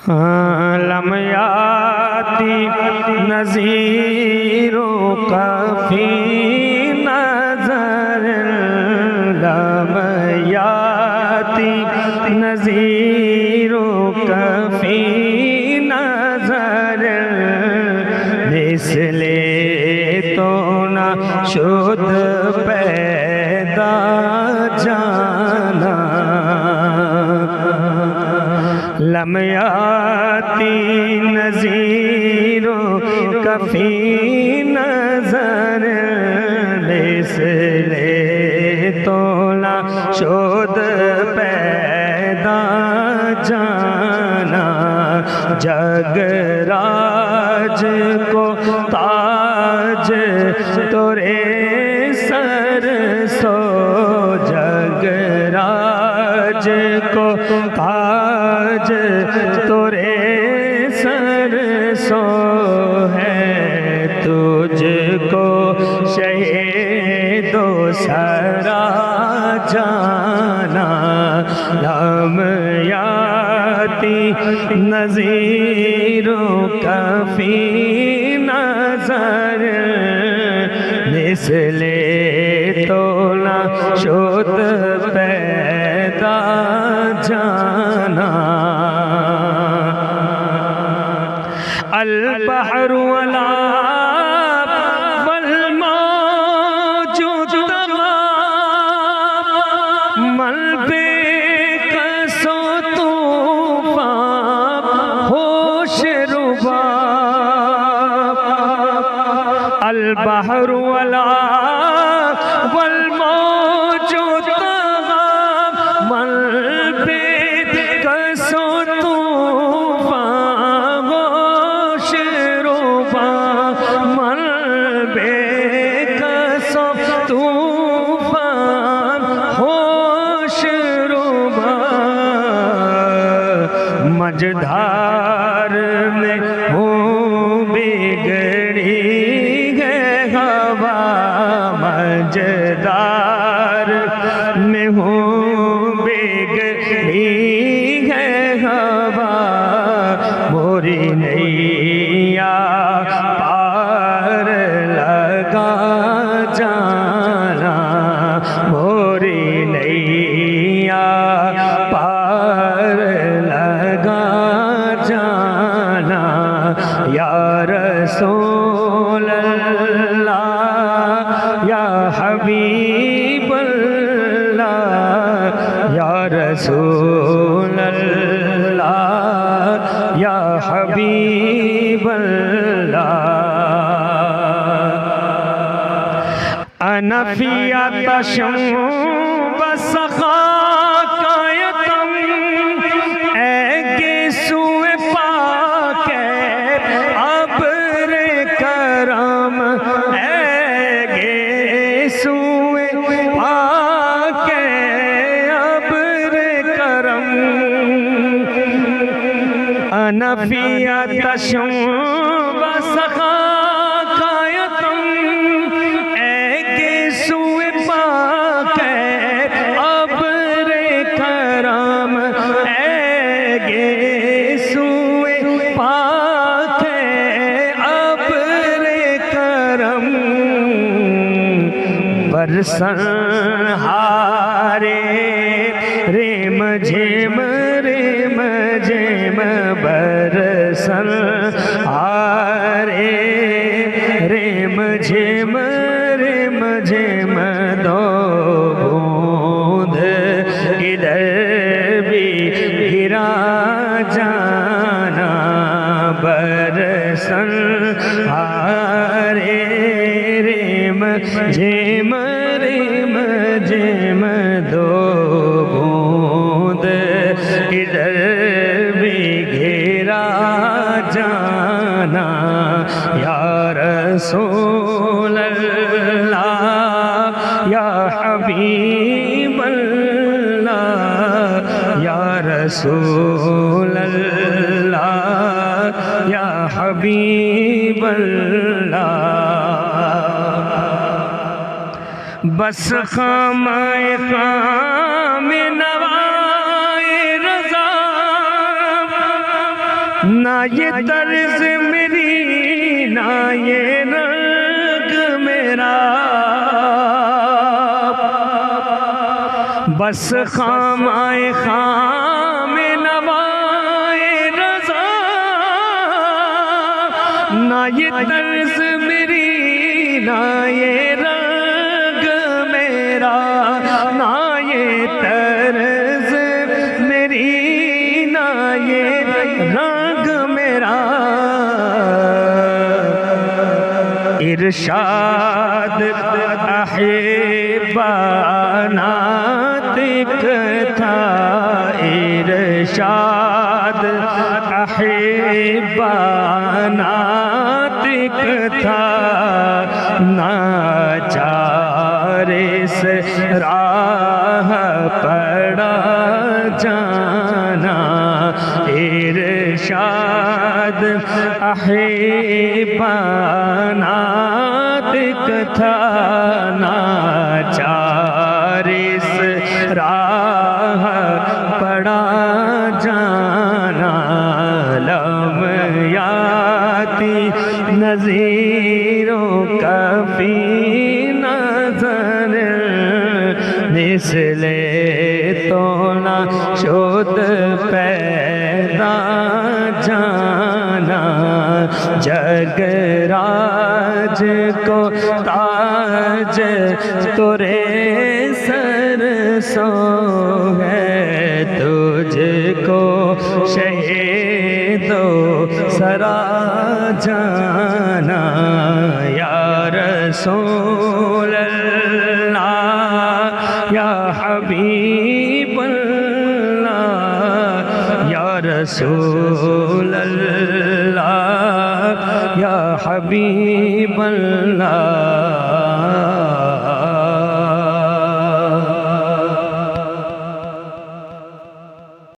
हाँ लमयाती नज़ीरों का फी नज़र, लमयाती नज़ीरों का फी नज़र, इसलिए तो ना शुद्ध पैदा जाना। लमयाती नज़ीरों का फी नज़र, इसलिए तो ना शुद्ध पैदा जाना। जगराज को ताज तोरे सर सो, जगराज को ताज तोरे सर सो है, तुझको शहीदो सरा जाना। लमयाती नज़ीरों का फी नज़र, इसलिए तो ना शुद्ध पैदा जाना। अल बहरु वला वल मौजु तमाम, मल बेकसो तूफ़ान होश रुबाब। अल बहरु वला वल मौजु तमाम, मल बेकसो तूफ़ान होश रुबाब, मल बेकसो तूफ़ान होश रुबाब। मझधार में हूँ बिगड़ी है हवा, मझधार में हूँ बिगड़ी है हवा, मोरी नैया पार लगा जाना। मोरी नैया पार लगा जाना। या रसूल अल्लाह या हबीब अल्लाह, या रसूल अल्लाह या हबीब अल्लाह। अनफिया तशम बसखा कायतम, ऐगे सुए पाके अब्र करम, ऐगे सुए पाके अब्र करम। अनफिया तशम बसखा कायतम, ऐगे सुए पाके अब्र करम, ऐगे सुए पाके अब्र करम। बरसन हारे रेम झेम रेम झेम, बरसन हारे रेम झेम रेम झेम, दो बूंद इधर भी गिरा जाना। बरसन हारे रेम झेम रेम झेम, दो बूंद इधर भी घेरा जाना। या रसूल अल्लाह या हबीब अल्लाह, या रसूल अल्लाह या हबीब अल्लाह। बस खामाए खाम नवाए रज़ा, ना ये तर्ज मेरी ना ये रंग मेरा, बस खाम आए खाम नवाए रज़ा। ना ये तर्ज मेरी ना ये रंग मेरा, ना ये तर्ज मेरी ना ये रंग मेरा। इरशाद अहिबाना था, इरशाद अहिबाना था, नाचारे से राह पड़ा जाना। इरशाद अहिबाना था, नाचारे से राह पड़ा जाना। लमयाती नज़ीरों का भी नज़र, मिसले तो ना शुद पैदा जाना। जगराज को ताज तुरे सर सो है, तुझको शहीदो सरा जाना। या रसूल अल्लाह या हबीब अल्लाह, या रसूल अल्लाह या हबीब अल्लाह।